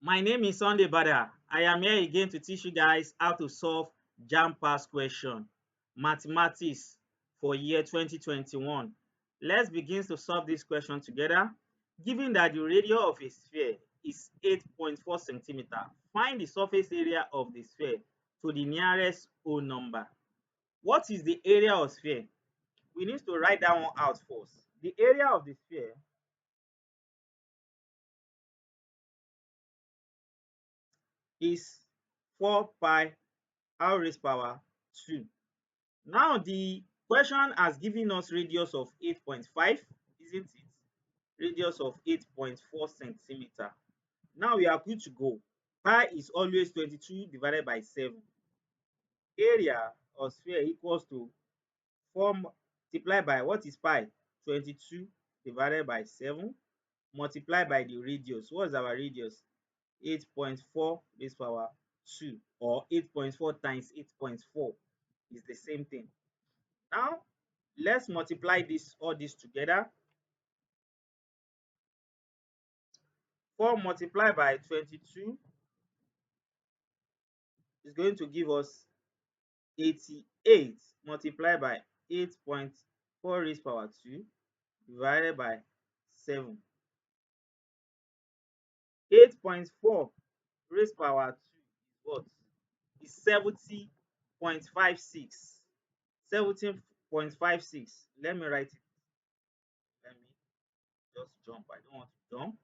My name is Sunday Bada. I am here again to teach you guys how to solve JAMB past question, mathematics for year 2021. Let's begin to solve this question together. Given that the radius of a sphere is 8.4 centimeter, find the surface area of the sphere to the nearest whole number. What is the area of sphere? We need to write that one out first. The area of the sphere is 4 pi r raised power 2. Now the question has given us radius of 8.5, isn't it? Radius of 8.4 centimeter. Now we are good to go. Pi is always 22 divided by 7. Area of sphere equals to 4 multiplied by what is pi? 22 divided by 7 multiplied by the radius. What is our radius? 8.4 raised power 2, or 8.4 times 8.4 is the same thing. Now let's multiply all this together. 4 multiplied by 22 is going to give us 88 multiplied by 8.4 raised power 2 divided by 7. 8.4 raised power 2 is what? Is 70.56. 70.56. Let me write it. Let me just jump. I don't want to jump.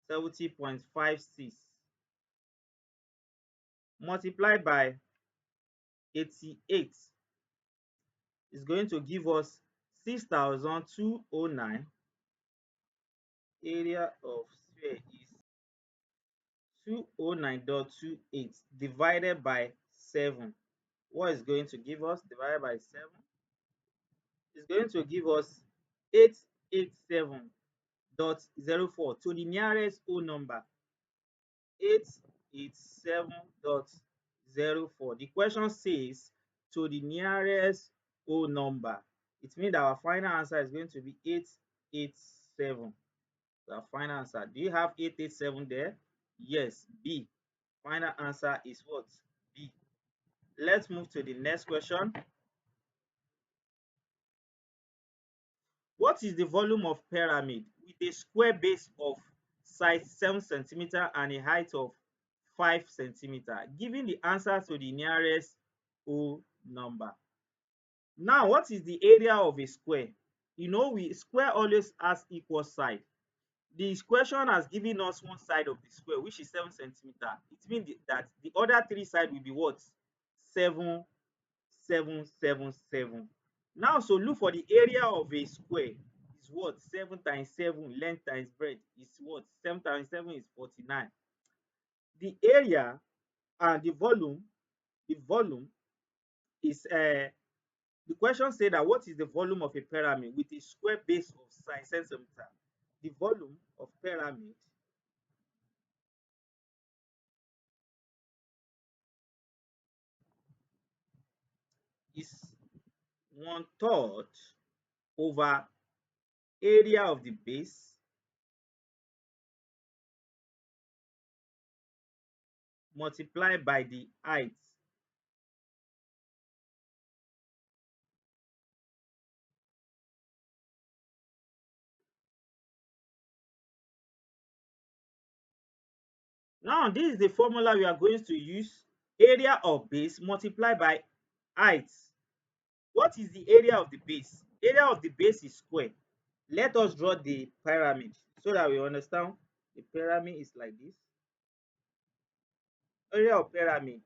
70.56 multiplied by 88 is going to give us 6,209. Area of sphere is 209.28 divided by 7. What is going to give us divided by 7? Is going to give us 887.04 to the nearest whole number. 887.04. The question says to the nearest whole number. It means that our final answer is going to be 887. The final answer. Do you have 887 there? Yes, B. Final answer is what? B. Let's move to the next question. What is the volume of pyramid with a square base of size 7 centimeter and a height of 5 centimeter? Giving the answer to the nearest whole number. Now, what is the area of a square? You know, square always has equal side. The question has given us one side of the square, which is 7 centimeter. It means that the other three sides will be what? 7, 7, 7, 7. Now, so look for the area of a square is what? 7 times 7, length times breadth is what? 7 times 7 is 49. The area and the volume is the question say that what is the volume of a pyramid with a square base of size centimeter? The volume of pyramid is 1/3 over area of the base multiplied by the height. Now, this is the formula we are going to use. Area of base multiplied by height. What is the area of the base? Area of the base is square. Let us draw the pyramid so that we understand. The pyramid is like this. Area of pyramid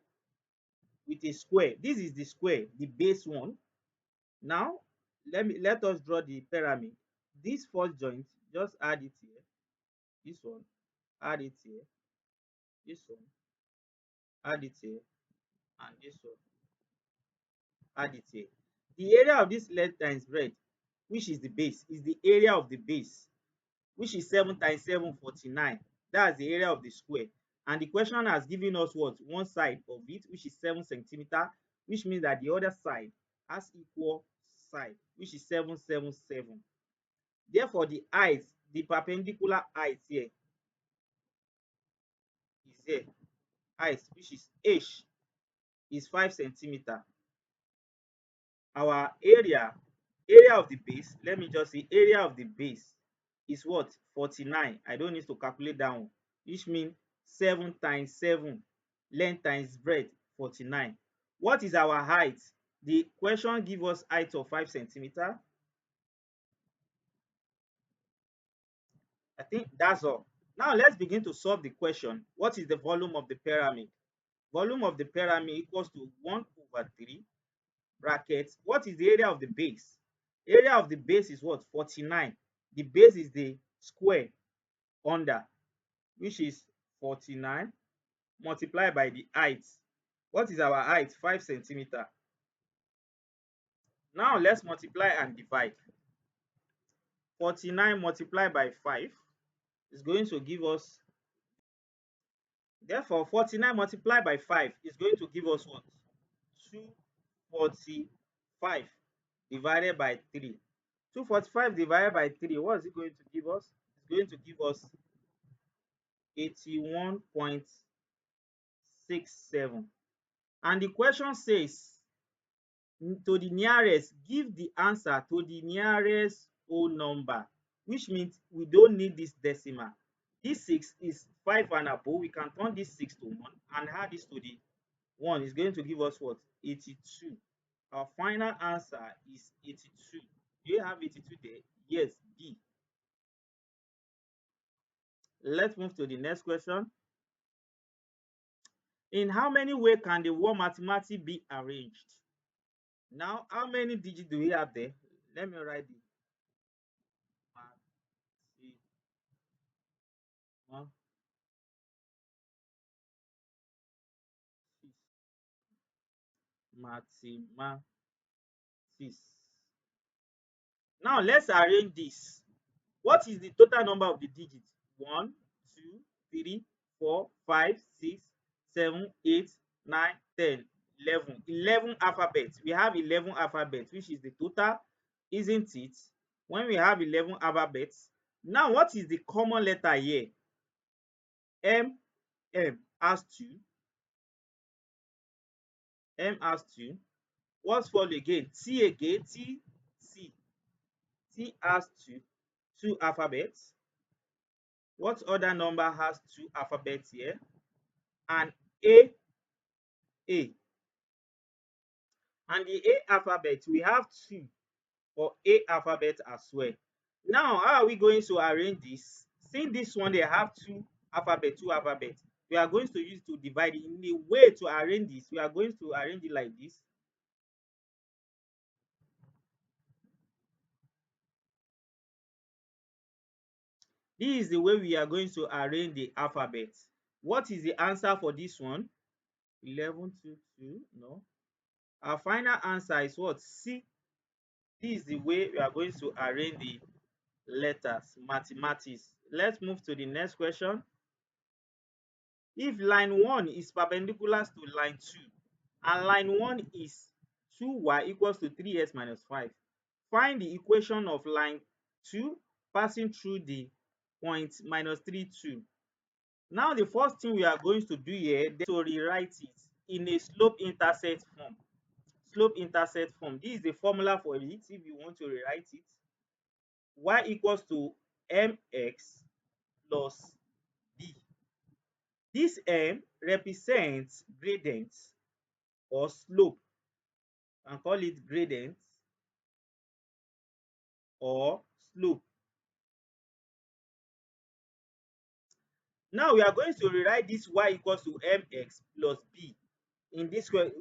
with a square. This is the square, the base one. Now, let us draw the pyramid. This first joint, just add it here. This one, add it here. This one, add it here, and this one, add it here. The area of this length times breadth, which is the base, is the area of the base, which is 7 times 7, 49. That's the area of the square. And the question has given us what? One side of it, which is 7 centimeter, which means that the other side has equal side, which is 7, 7, 7. Therefore, the height, the perpendicular height here here. Height, which is h, is 5 centimeter. Our area of the base, let me just say area of the base is what? 49. I don't need to calculate that one, which means 7 times 7, length times breadth, 49. What is our height? The question give us height of 5 centimeter. I think that's all. Now let's begin to solve the question. What is the volume of the pyramid? Volume of the pyramid equals to 1/3 bracket. What is the area of the base? Area of the base is what? 49. The base is the square under, which is 49 multiplied by the height. What is our height? 5 centimeter. Now let's multiply and divide. 49 multiplied by 5 is going to give us, therefore 49 multiplied by 5 is going to give us what? 245 divided by 3. 245 divided by 3, what is it going to give us? It's going to give us 81.67. And the question says, to the nearest, give the answer to the nearest whole number, which means we don't need this decimal. This 6 is 5 and above. We can turn this 6 to 1 and add this to the 1. Is going to give us what? 82. Our final answer is 82. Do you have 82 there? Yes, B. Let's move to the next question. In how many ways can the word mathematics be arranged? Now, how many digits do we have there? Let me write the mathematics. Now, let's arrange this. What is the total number of the digits? 1, 2, 3, 4, 5, 6, 7, 8, 9, 10, 11. 11 alphabets. We have 11 alphabets, which is the total, isn't it? When we have 11 alphabets, now what is the common letter here? M has 2. M has 2. What's follow again? T again. T, C. T has 2 alphabets. What other number has 2 alphabets here? And A. And the A alphabet, we have 2 for A alphabet as well. Now, how are we going to arrange this? Since this one they have 2 alphabets, we are going to use to divide it. In the way to arrange this, we are going to arrange it like this. This is the way we are going to arrange the alphabet. What is the answer for this one? 11, 2, 2. No. Our final answer is what? C. This is the way we are going to arrange the letters, mathematics. Let's move to the next question. If line 1 is perpendicular to line 2 and line 1 is 2y equals to 3x minus 5, find the equation of line 2 passing through the point minus 3, 2. Now, the first thing we are going to do here is to rewrite it in a slope-intercept form. Slope-intercept form. This is the formula for it if you want to rewrite it. Y equals to mx plus b. This m represents gradient or slope. You can call it gradient or slope. Now we are going to rewrite this y equals to mx plus b. In this way,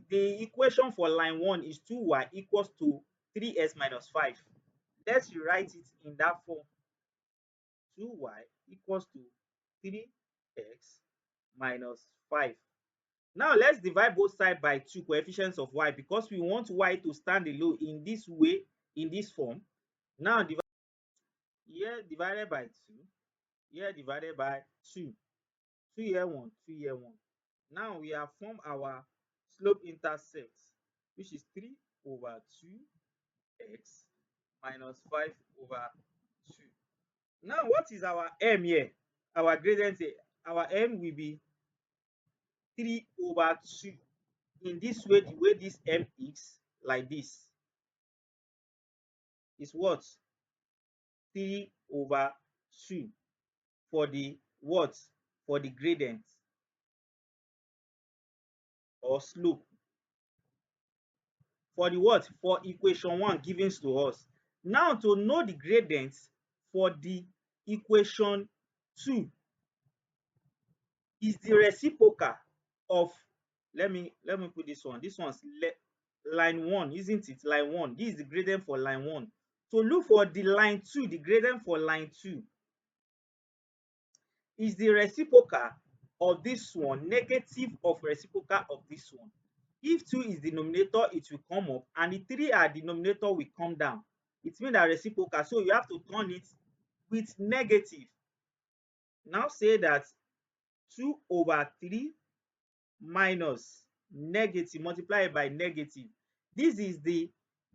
the equation for line 1 is 2y equals to 3x minus 5. Let's rewrite it in that form. 2y equals to 3x minus 5. Now let's divide both sides by 2 coefficients of y because we want y to stand alone in this way, in this form. Now divide here divided by 2, here divided by 2. 2 here 1, 2 here 1. Now we have formed our slope intercept, which is 3 over 2x minus 5 over 2. Now what is our m here? Our gradient here. Our m will be 3 over 2. In this way, the way this m is like this is what? 3 over 2 for the what? For the gradient or slope. For the what? For equation 1 given to us. Now to know the gradient for the equation 2 is the reciprocal of, let me put this one. This one's line 1, isn't it? Line 1. This is the gradient for line 1. To look for the line 2, the gradient for line 2 is the reciprocal of this one, negative of reciprocal of this one. If 2 is denominator, it will come up, and the 3 are denominator will come down. It means that reciprocal, so you have to turn it with negative. Now say that 2 over 3 minus negative multiplied by negative. This is the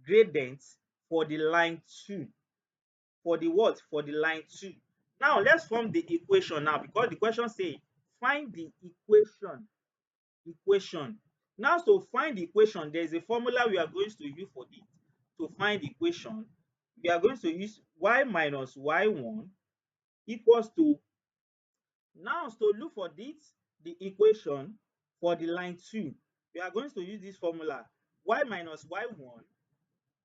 gradient for the line 2. For the what? For the line 2. Now let's form the equation now, because the question say find the equation. Now to find the equation, there is a formula we are going to use for it. To find the equation, we are going to use y minus y1 equals to, now to look for this, the equation for the line 2, we are going to use this formula y minus y1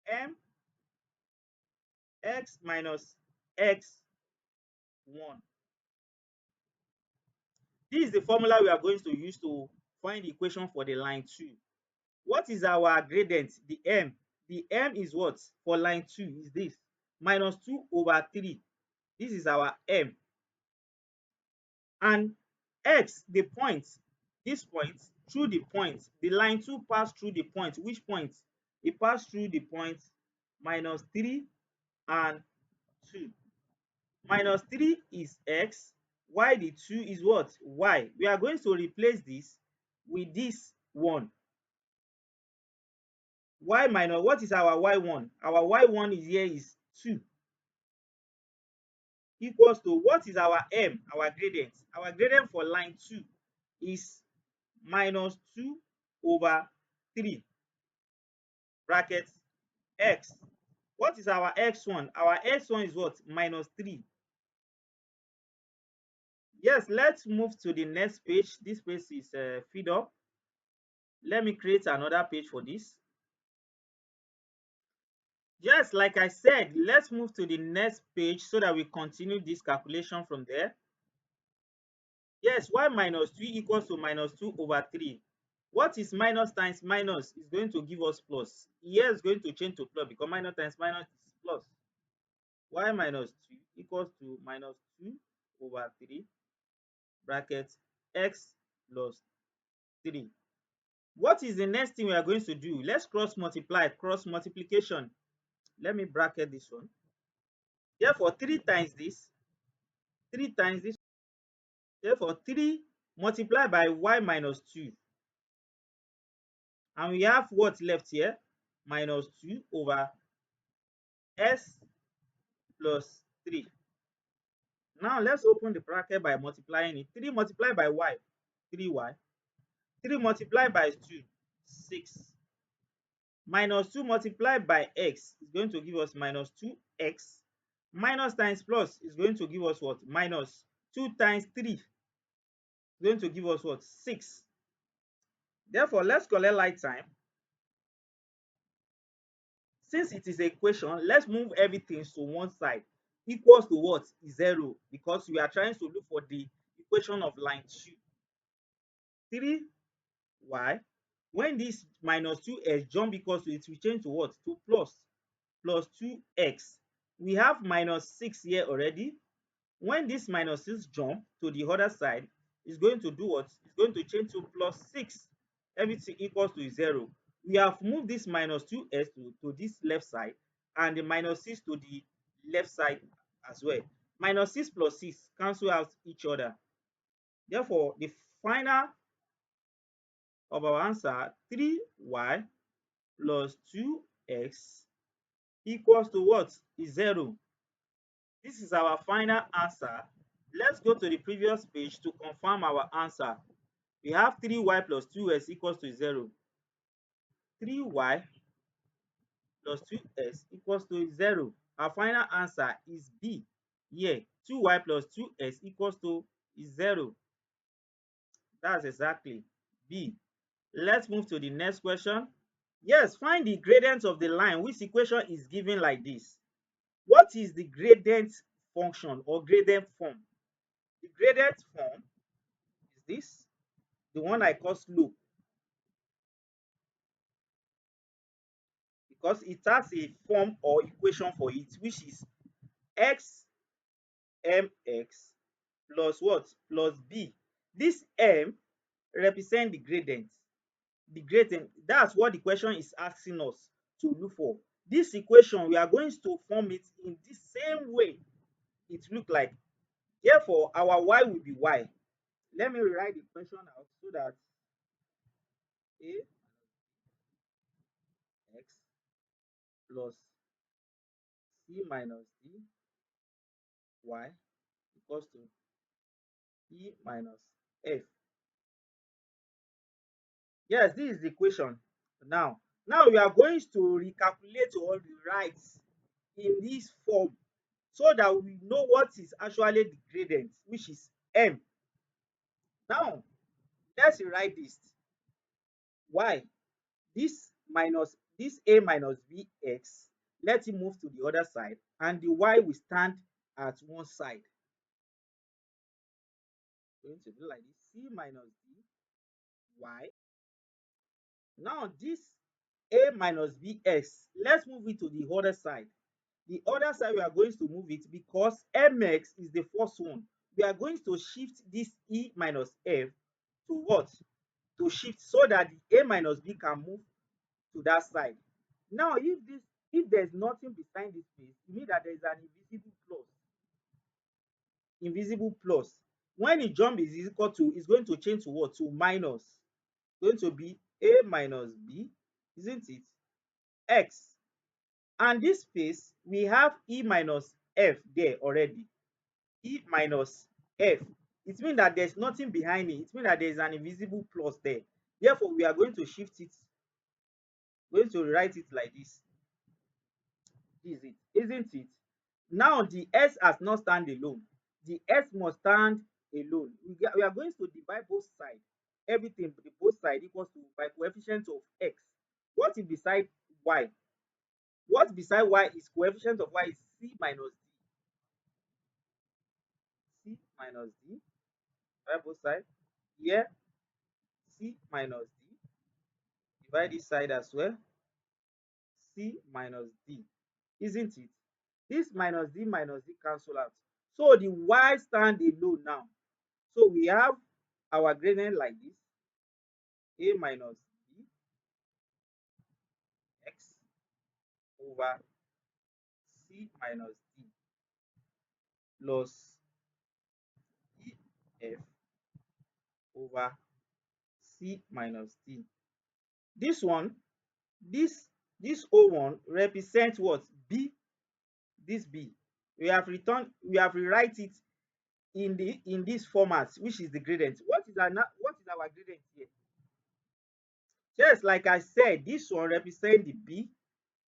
m x minus x1. This is the formula we are going to use to find the equation for the line 2. What is our gradient? The m. The m is what? For line 2 is this. Minus 2 over 3. This is our m. And x, the point, this point, through the point. The line 2 pass through the point. Which point? It passed through the point minus 3 and 2. Minus 3 is x, while the 2 is what? Y. We are going to replace this with this one. Y minus, what is our y1? Our y1 is here is 2 equals to, what is our m? Our gradient. Our gradient for line 2 is minus 2 over 3 bracket x. What is our x1? Our x1 is what? Minus 3. Yes, let's move to the next page. This page is filled up. Let me create another page for this. Yes, like I said, let's move to the next page so that we continue this calculation from there. Yes, y minus 3 equals to minus 2 over 3. What is minus times minus? Is going to give us plus. Here is going to change to plus because minus times minus is plus. Y minus 2 equals to minus 2 over 3 bracket x plus 3. What is the next thing we are going to do? Let's cross multiply, cross multiplication. Let me bracket this one. Therefore, 3 times this, 3 times this. Therefore, 3 multiplied by y minus 2. And we have what left here? Minus 2 over s plus 3. Now, let's open the bracket by multiplying it. 3 multiplied by y, 3y. 3 multiplied by 2, 6. Minus 2 multiplied by x is going to give us minus 2x. Minus times plus is going to give us what? Minus 2 times 3 is going to give us what? 6. Therefore, let's collect like time. Since it is an equation, let's move everything to one side. Equals to what? 0, because we are trying to look for the equation of line 2. 3y. When this minus 2x jump equals to it, we change to what? To plus. Plus 2x. We have minus 6 here already. When this minus 6 jump to the other side, it's going to do what? It's going to change to plus 6. Everything equals to 0. We have moved this minus 2s to this left side and the minus 6 to the left side as well. Minus 6 plus 6 cancel out each other. Therefore, the final of our answer, 3y plus 2x equals to what? Is 0. This is our final answer. Let's go to the previous page to confirm our answer. We have 3y plus 2s equals to 0. 3y plus 2s equals to 0. Our final answer is B. Here, 2y plus 2s equals to 0. That's exactly B. Let's move to the next question. Yes, find the gradient of the line which equation is given like this. What is the gradient function or gradient form? The gradient form is this, the one I call slope, because it has a form or equation for it, which is x mx plus what? Plus b. This m represent the gradient. The gradient, that's what the question is asking us to look for. This equation, we are going to form it in the same way it look like. Therefore, our y will be y. Let me rewrite the question out so that a x plus c minus d y equals to e minus f. Yes, this is the equation. Now we are going to recalculate or rewrite in this form so that we know what is actually the gradient, which is m. Now let's rewrite this. Y, this minus this a minus bx, let it move to the other side, and the y will stand at one side. Going to be like this, c minus d y. Now this a minus bx, let's move it to the other side. The other side we are going to move it because mx is the first one. We are going to shift this e minus f to what? To shift so that the a minus b can move to that side. Now if there's nothing beside this space, it means that there is an invisible plus. Invisible plus. When the jump is equal to, is going to change to what? To minus. Going to be a minus b, isn't it? X. And this space, we have e minus f there already. E minus f. It means that there's nothing behind it. It means that there's an invisible plus there. Therefore, we are going to shift it, going to write it like this. Is it, isn't it? Now the s has not stand alone. The s must stand alone. We are going to divide both sides. Everything, the both side equals to by coefficient of x. What is beside y? What beside y is coefficient of y is c minus d. C minus d. Divide both sides. Here, c minus d. Divide this side as well. C minus d. Isn't it? This minus d cancel out. So the y stand alone now. So we have our gradient like this, a minus b x over c minus d plus e f over c minus d. This one, this O1 represents what? B. This b. We have rewrite it in this format, which is the gradient. What is our gradient here? Just like I said, this one represents the b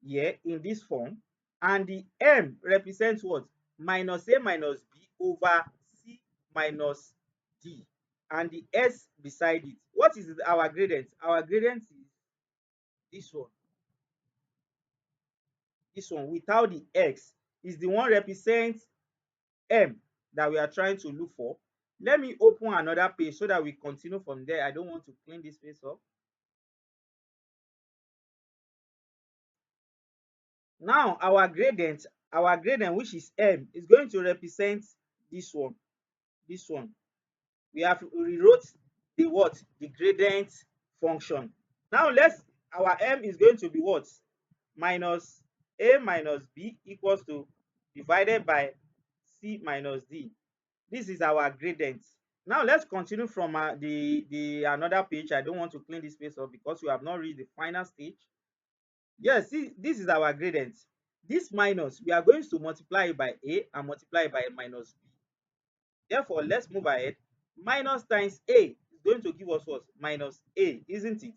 here in this form, and the m represents what? Minus a minus b over c minus d, and the s beside it. What is our gradient? Our gradient is this one. This one without the x is the one represents m that we are trying to look for. Let me open another page so that we continue from there. I don't want to clean this space up. Now our gradient, which is m, is going to represent this one. This one. We have rewrote the what? The gradient function. Now our m is going to be what? Minus a minus b equals to divided by c minus d. This is our gradient. Now let's continue from the another page. I don't want to clean this space up because we have not reached the final stage. Yes, see, this is our gradient. This minus, we are going to multiply it by a and multiply it by minus b. Therefore, let's move ahead. Minus times a is going to give us what? Minus A, isn't it?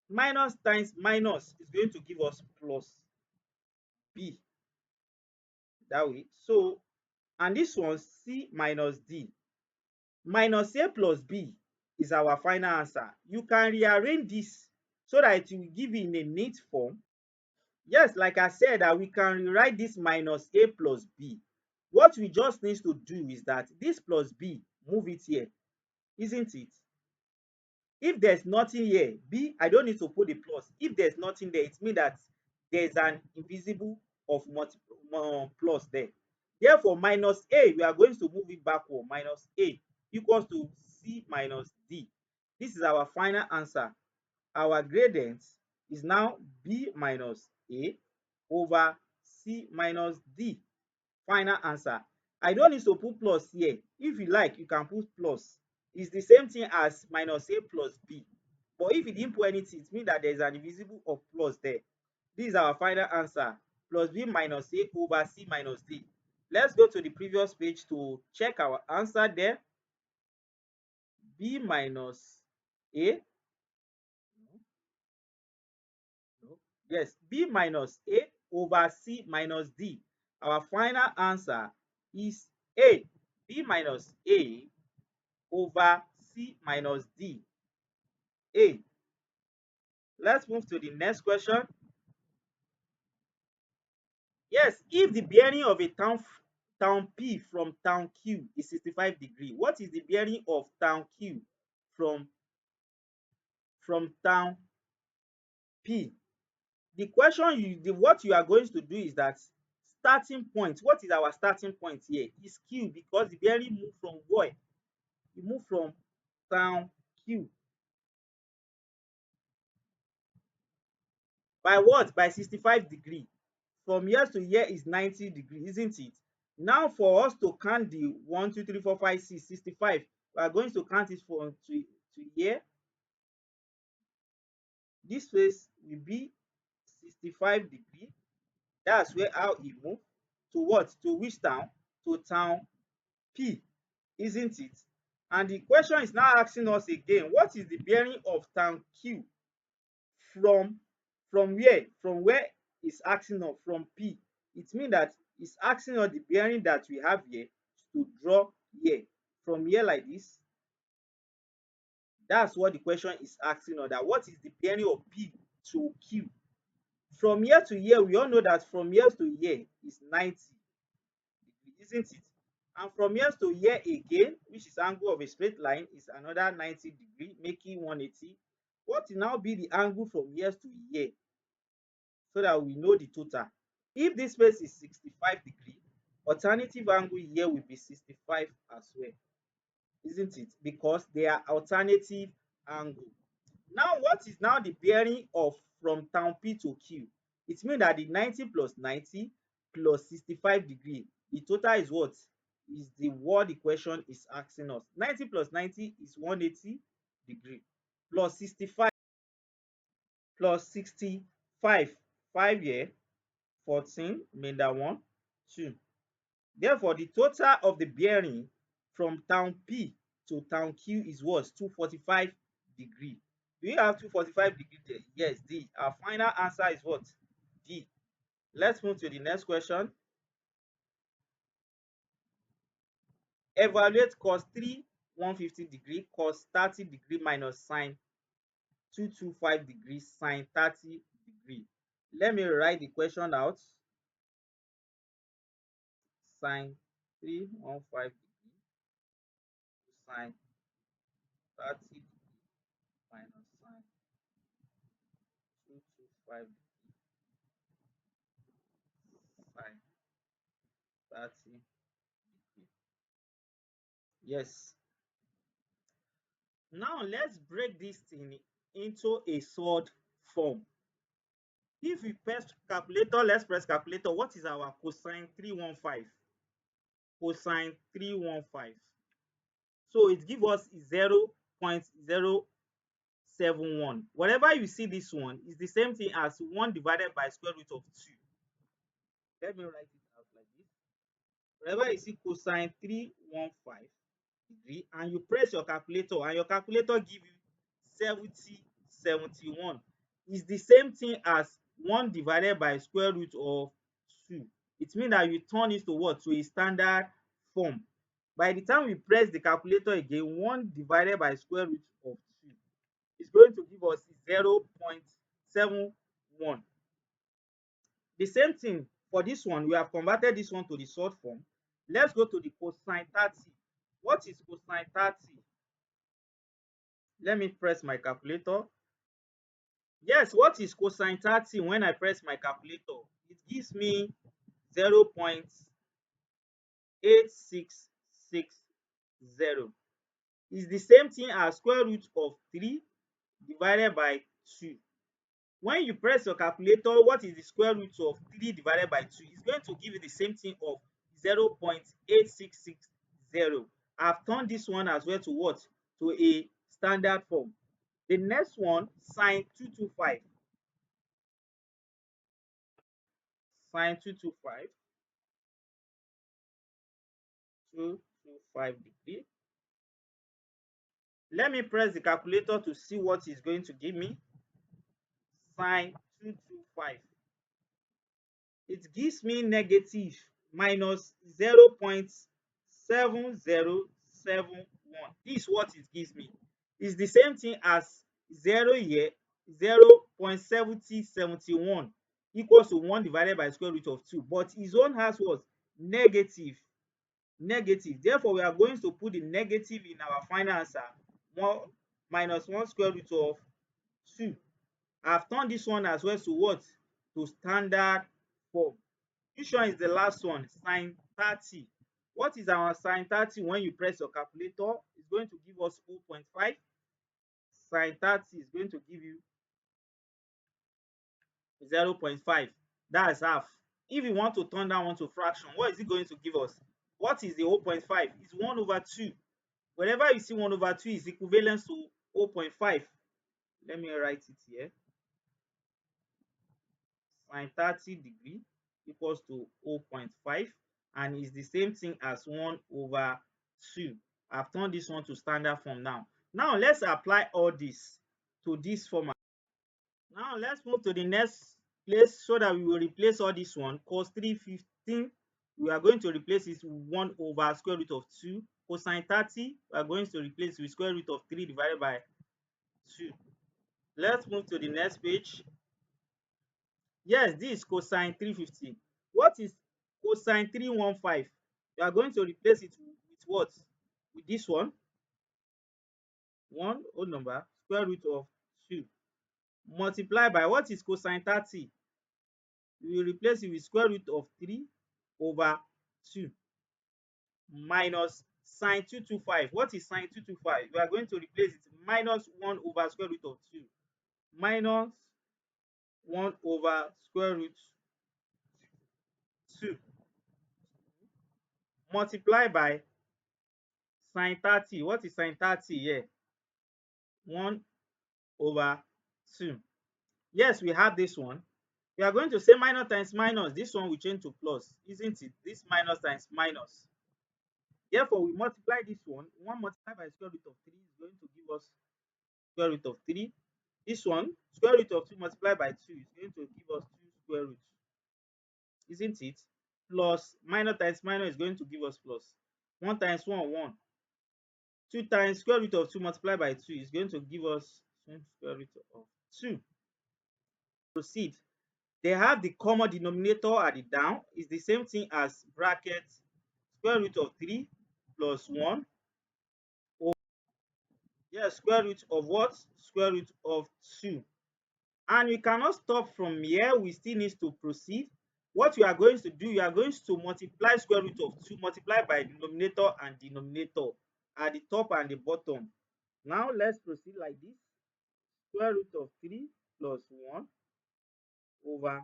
Minus times minus is going to give us plus B that way. So, and this one C minus D. Minus A plus B is our final answer. You can rearrange this so that it will give you in a neat form. Yes, like I said, that we can rewrite this minus A plus B. What we just need to do is that this plus B, move it here, isn't it? If there's nothing here, B, I don't need to put the plus. If there's nothing there, it means that there's an invisible of plus there. Therefore, minus A, we are going to move it backward. Minus A equals to C minus D. This is our final answer. Our gradient is now B minus A over C minus D. Final answer. I don't need to put plus here. If you like, you can put plus. It's the same thing as minus A plus B. But if you didn't put anything, it means that there's an invisible of plus there. This is our final answer. Plus B minus A over C minus D. Let's go to the previous page to check our answer there. B minus A. Yes, B minus A over C minus D. Our final answer is A. B minus A over C minus D. A. Let's move to the next question. Yes, if the bearing of a town P from town Q is 65 degrees, what is the bearing of town Q from town P? The question what you are going to do is that starting point. What is our starting point here? Is Q, because the bearing move from where? You move from town Q. By what? By 65 degrees. From here to here is 90 degrees, isn't it? Now for us to count the 1, 2, 3, 4, 5, 6, 65, we are going to count it from to here. This place will be 65 degrees. That's where how it move. To what? To which town? To town P, isn't it? And the question is now asking us again, what is the bearing of town Q from where? From where is asking us? From P. It means that it's asking us the bearing that we have here to draw here. From here like this. That's what the question is asking us, that what is the bearing of P to Q? From here to here, we all know that from here to here is 90 degrees, isn't it? And from here to here again, which is angle of a straight line, is another 90 degrees, making 180. What will now be the angle from here to here, so that we know the total? If this space is 65 degrees, alternative angle here will be 65 as well, isn't it? Because they are alternative angle. Now, what is now the bearing of from town P to Q? It means that the 90 plus 90 plus 65 degrees, the total is what? Is the what the question is asking us. 90 plus 90 is 180 degrees. Plus 65 plus 65. 5 here, 14, remainder 1, 2. Therefore, the total of the bearing from town P to town Q is what? 245 degrees. Do you have 245 degrees there? Yes, D. Our final answer is what? D. Let's move to the next question. Evaluate cos 3 150 degrees, cos 30 degrees minus sine 225 degrees, sine 30 degrees. Let me write the question out. Sine 315 degrees sine 30 degrees minus sine 225 degrees sine 30 degrees. Yes. Now let's break this thing into a solved form. If we press calculator, let's press calculator. What is our cosine 315? Cosine 315. So it gives us 0.071. Whenever you see this one, it's the same thing as 1 divided by square root of 2. Let me write it out like this. Whenever you see cosine 315, degree, and you press your calculator and your calculator give you 70/71. Is the same thing as 1 divided by square root of 2. It means that you turn it to what? To a standard form. By the time we press the calculator again, 1 divided by square root of 2 is going to give us 0.71. The same thing for this one, we have converted this one to the short form. Let's go to the cosine 30. What is cosine 30? Let me press my calculator. Yes, what is cosine 30 when I press my calculator? It gives me 0.8660. It's the same thing as square root of 3 divided by 2. When you press your calculator, what is the square root of 3 divided by 2? It's going to give you the same thing of 0.8660. I've turned this one as well to what? To a standard form. The next one, sine 225. Sine 225, 225 degree. Let me press the calculator to see what it's going to give me. Sine 225. It gives me negative minus 0.7071. This is what it gives me. It's the same thing as 0 here, 0.7071 equals to 1 divided by square root of 2. But his own has what? Negative. Negative. Therefore, we are going to put the negative in our final answer. 1 minus 1 square root of 2. I've turned this one as well to what? To standard form. Which one is the last one? Sine 30. What is our sine 30 when you press your calculator? It's going to give us 0.5. Sine 30 is going to give you 0.5. That's half. If you want to turn that one to fraction, what is it going to give us? What is the 0.5? It's 1 over 2. Whenever you see 1 over 2 is equivalent to 0.5. Let me write it here. Sine 30 degree equals to 0.5, and is the same thing as 1 over 2. I've turned this one to standard form now. Now let's apply all this to this format. Now let's move to the next place so that we will replace all this one. Cos 315, we are going to replace it with 1 over square root of 2. Cosine 30, we are going to replace with square root of 3 divided by 2. Let's move to the next page. Yes, this is cosine 350. What is cosine 315? You are going to replace it with what? With this one. 1 whole number, square root of 2. Multiply by what is cosine 30? You will replace it with square root of 3 over 2 minus sine 225. What is sine 225? You are going to replace it minus 1 over square root of 2 minus 1 over square root 2 multiply by sine 30. What is sine 30 here? 1 over 2. Yes, we have this one. We are going to say minus times minus. This one will change to plus, isn't it? This minus times minus. Therefore, we multiply this one. 1 multiplied by square root of 3 is going to give us square root of 3. This one, square root of 2 multiplied by 2 is going to give us 2 square roots, isn't it? Plus minus times minus is going to give us plus. 1 times 1, 1. 2 times square root of 2 multiplied by 2 is going to give us square root of 2. Proceed. They have the common denominator at the down. It's the same thing as bracket square root of 3 plus 1 over, yes, square root of what? Square root of 2. And we cannot stop from here. We still need to proceed. What we are going to do, you are going to multiply square root of 2 multiplied by denominator and denominator at the top and the bottom. Now let's proceed like this. Square root of 3 plus 1 over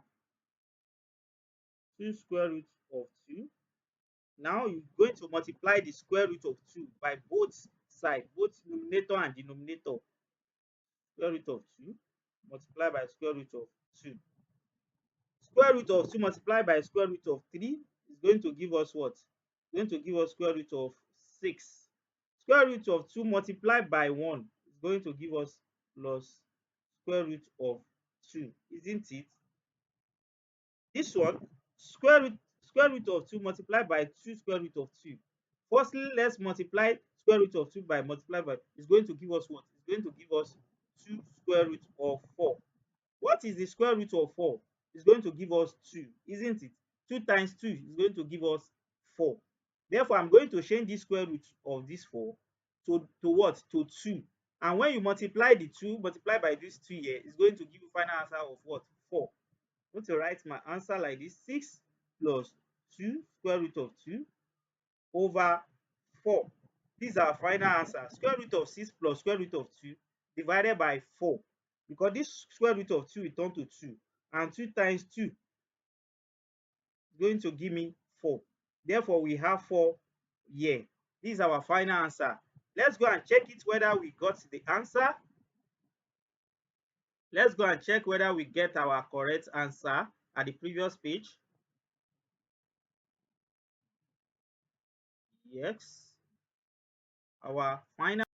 2 square root of 2. Now you're going to multiply the square root of 2 by both sides, both numerator and denominator. Square root of 2 multiplied by square root of 2. Square root of 2 multiplied by square root of 3 is going to give us what? It's going to give us square root of 6. Square root of 2 multiplied by 1 is going to give us plus square root of 2, isn't it? This one, square root of 2 multiplied by 2 square root of 2. Firstly, let's multiply square root of 2 by multiply by, is going to give us what? It's going to give us 2 square root of 4. What is the square root of 4? It's going to give us 2, isn't it? 2 times 2 is going to give us 4. Therefore, I'm going to change this square root of this 4 to what? To 2. And when you multiply the 2, multiply by this 2 here, it's going to give you final answer of what? 4. I'm going to write my answer like this: 6 plus 2 square root of 2 over 4. This is our final answer. Square root of 6 plus square root of 2 divided by 4. Because this square root of 2 will turn to 2. And 2 times 2 is going to give me 4. Therefore, we have 4 here. This is our final answer. Let's go and check it whether we got the answer. Let's go and check whether we get our correct answer at the previous page. Yes. Our final.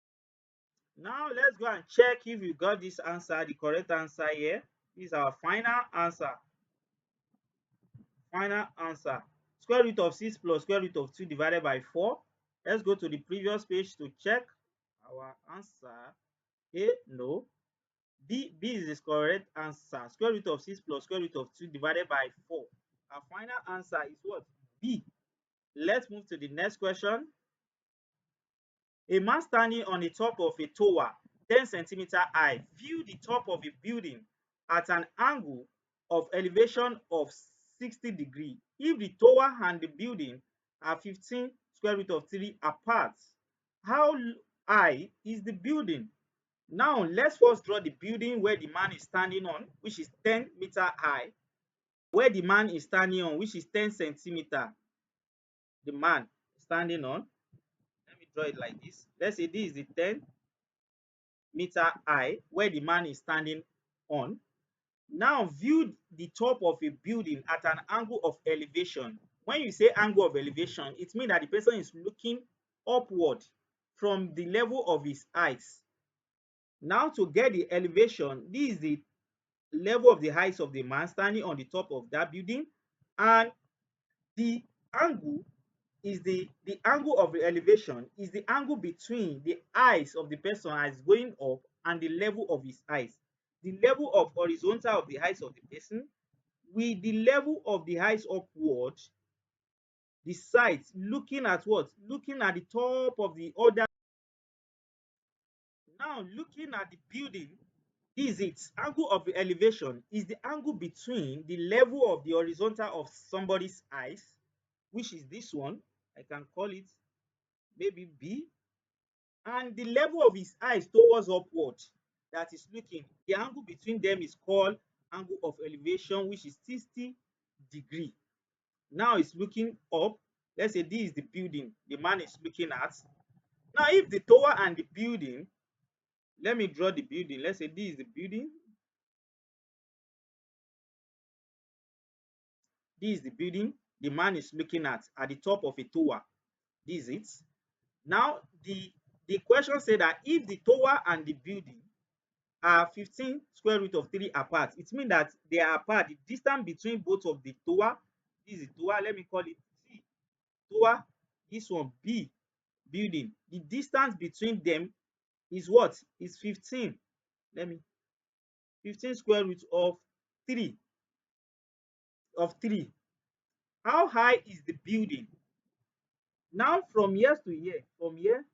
Now let's go and check if you got this answer, the correct answer here. This is our final answer. Final answer. Square root of 6 plus square root of 2 divided by 4. Let's go to the previous page to check our answer. A, no. B is the correct answer. Square root of 6 plus square root of 2 divided by 4. Our final answer is what? B. Let's move to the next question. A man standing on the top of a tower 10 centimeter high view the top of a building at an angle of elevation of 60 degrees. If the tower and the building are 15 square root of 3 apart, how high is the building? Now let's first draw the building where the man is standing on, which is 10-meter high. Where the man is standing on, which is 10 centimeter, the man standing on. Let me draw it like this. Let's say this is the 10-meter high where the man is standing on. Now view the top of a building at an angle of elevation. When you say angle of elevation, it means that the person is looking upward from the level of his eyes. Now to get the elevation, this is the level of the height of the man standing on the top of that building, and the angle is the angle of the elevation is the angle between the eyes of the person as going up and the level of his eyes. The level of horizontal of the eyes of the person with the level of the eyes upward, the sight looking at what? Looking at the top of the other. Now looking at the building, this is it. Angle of the elevation is the angle between the level of the horizontal of somebody's eyes, which is this one. I can call it maybe B, and the level of his eyes towards upward that is looking. The angle between them is called angle of elevation, which is 60 degree. Now it's looking up. Let's say this is the building the man is looking at. Now if the tower and the building, let me draw the building. Let's say this is the building. This is the building the man is looking at the top of a tower. This is it. Now the question said that if the tower and the building are 15 square root of 3 apart, it means that they are apart. The distance between both of the tower, this is the tower, let me call it T tower, this one B building. The distance between them is what? Is 15. Let me 15 square root of 3 of 3. How high is the building? Now from here to here, from here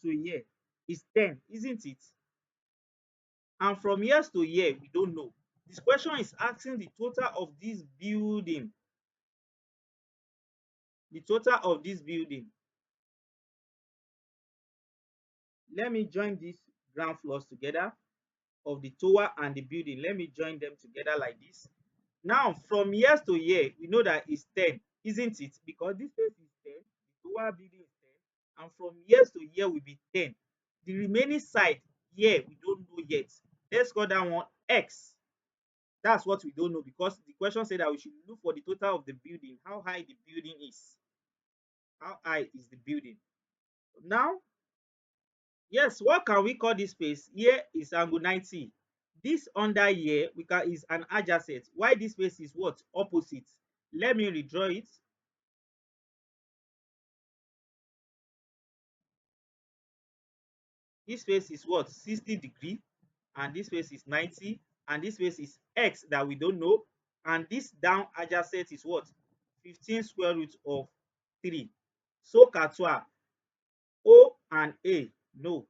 to here is 10, isn't it? And from here to here, we don't know. This question is asking the total of this building. The total of this building. Let me join these ground floors together of the tower and the building. Let me join them together like this. Now, from here to here, we know that it's 10, isn't it? Because this place is 10, the tower building is 10, and from here to here will be 10. The remaining side here, we don't know yet. Let's call that one X. That's what we don't know, because the question said that we should look for the total of the building, how high the building is. How high is the building? Now, Yes, what can we call this space? Here is angle 90. This under here is an adjacent. Why this space is what? Opposite. Let me redraw it. This space is what? 60 degree, and this space is 90, and this space is x that we don't know, and this down adjacent is what? 15 square root of 3. So Katwa, O and A, no.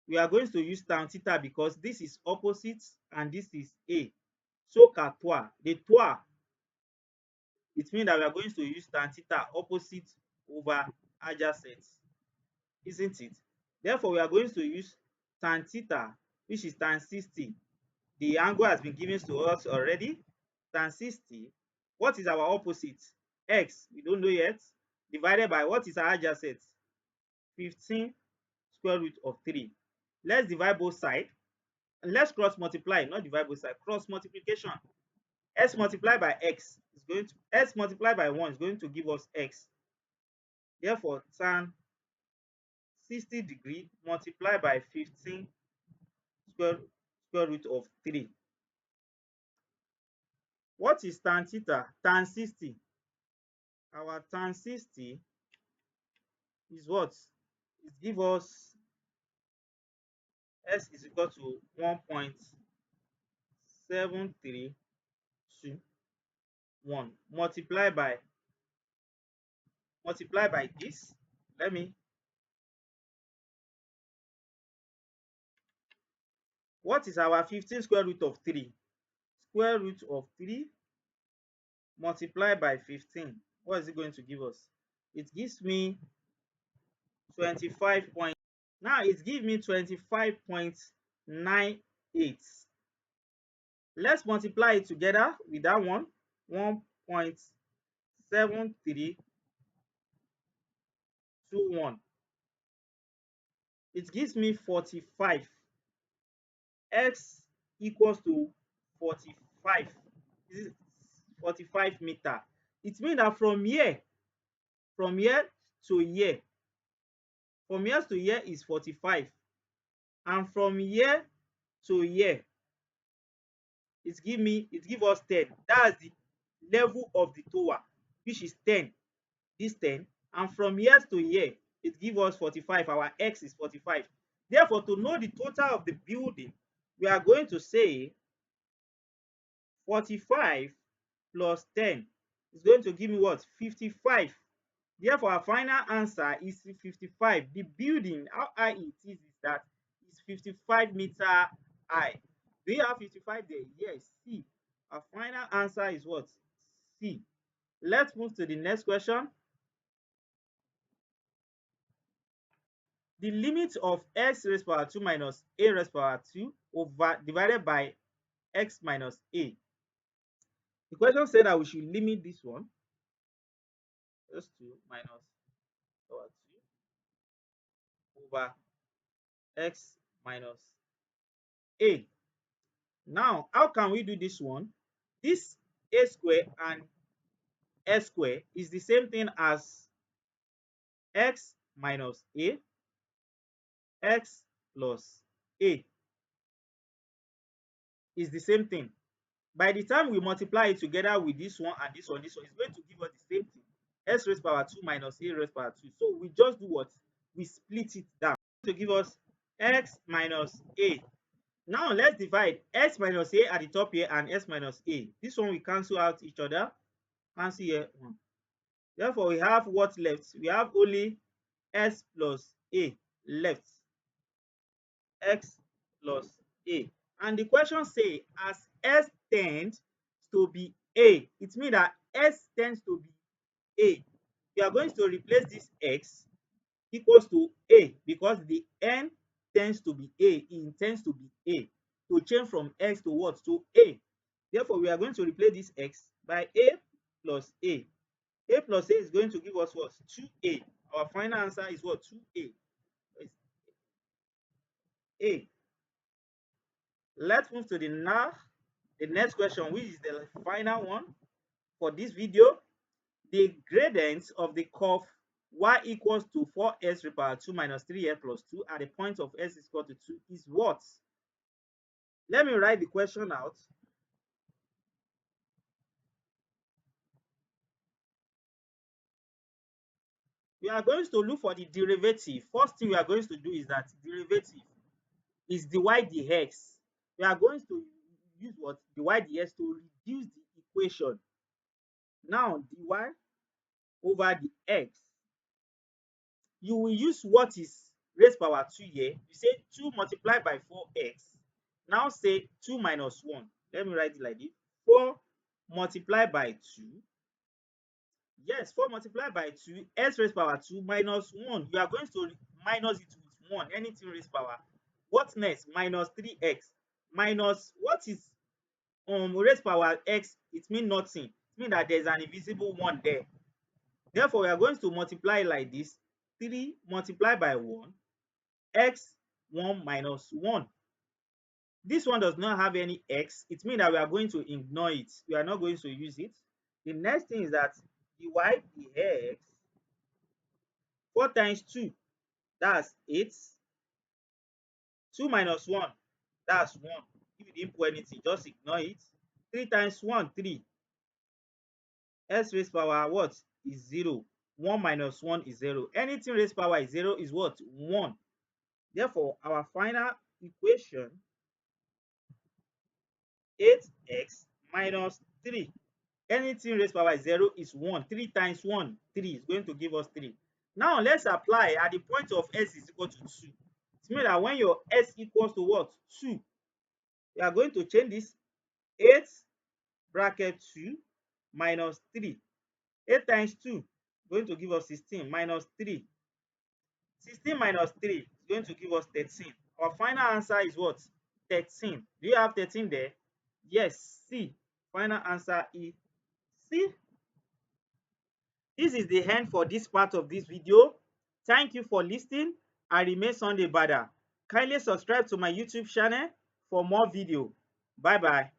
We are going to use tan theta because this is opposite and this is A. So Katwa, the twa, it means that we are going to use tan theta opposite over adjacent, isn't it? Therefore, we are going to use tan theta, which is tan 60. The angle has been given to us already. Tan 60. What is our opposite? X, we don't know yet. Divided by what is our adjacent? 15 square root of 3. Let's divide both sides. And let's cross multiply, not divide both sides. Cross multiplication. S multiplied by x is going to s multiplied by 1 is going to give us x. Therefore, tan 60 degree multiplied by 15 square, square root of 3. What is tan theta? Tan 60. Our tan 60 is what? It gives us s is equal to 1.7321 multiply by this. Let me. What is our 15 square root of 3? Square root of 3 multiplied by 15. What is it going to give us? It gives me 25 point. Now it gives me 25.98. Let's multiply it together with that one. 1.7321. It gives me 45. X equals to 45. This is 45 meter. It means that from here to here, from here to here is 45, and from here to here it give us 10. That's the level of the tower, which is 10. This 10, and from here to here it give us 45. Our x is 45. Therefore, to know the total of the building, we are going to say 45 plus 10 is going to give me what? 55. Therefore, our final answer is 55. The building, how high it is that it's 55-meter high. Do you have 55 there? Yes. C. Our final answer is what? C. Let's move to the next question. The limit of x raised power 2 minus a raised power 2 over divided by x minus a. The question said that we should limit this one. Just 2 minus power 2 over x minus a. Now, how can we do this one? This a square and s square is the same thing as x minus a, x plus a is the same thing. By the time we multiply it together with this one and this one, it's going to give us the same thing. S raised power 2 minus a raised power 2. So we just do what? We split it down to give us x minus a. Now let's divide s minus a at the top here and s minus a. This one we cancel out each other. Cancel here 1. Therefore, we have what left? We have only s plus a left. X plus a. And the question say as s tends to be a, it means that s tends to be a. We are going to replace this x equals to a because the n tends to be a, it intends to be a. To change from x to what? To a. Therefore, we are going to replace this x by a plus a. A plus a is going to give us what? 2a. Our final answer is what? 2a. A. Let's move to the next question, which is the final one for this video. The gradient of the curve y equals to 4x raised to the power 2 minus 3x plus 2 at the point of s is equal to 2 is what? Let me write the question out. We are going to look for the derivative. First thing we are going to do is that derivative is dy dx. We are going to use what? Dy dx to reduce the equation. Now dy over the x. You will use what is raised power 2 here. You say 2 multiplied by 4x. Now say 2 minus 1. Let me write it like this. 4 multiplied by 2. Yes, 4 multiplied by 2, x raised power 2 minus 1. You are going to minus it with 1, anything raised power. What next? Minus 3x. Minus what is raised power x? It means nothing. It means that there's an invisible 1 there. Therefore, we are going to multiply like this. 3 multiplied by 1, x 1 minus 1. This one does not have any x. It means that we are going to ignore it. We are not going to use it. The next thing is that dy dx 4 times 2, that's 8. 2 minus 1, that's 1. If you didn't put anything, just ignore it. 3 times 1, 3. S raised power what? Is 0. 1 minus 1 is 0. Anything raised power is 0 is what? 1. Therefore, our final equation 8x minus 3. Anything raised power is 0 is 1. 3 times 1, 3 is going to give us 3. Now, let's apply at the point of s is equal to 2. It means that when your s equals to what? 2, we are going to change this 8 bracket 2 minus 3. 8 times 2 is going to give us 16 minus 3. 16 minus 3 is going to give us 13. Our final answer is what? 13. Do you have 13 there? Yes, C. Final answer is C. This is the end for this part of this video. Thank you for listening. I remain Sunday Bada. Kindly subscribe to my YouTube channel for more video. Bye bye.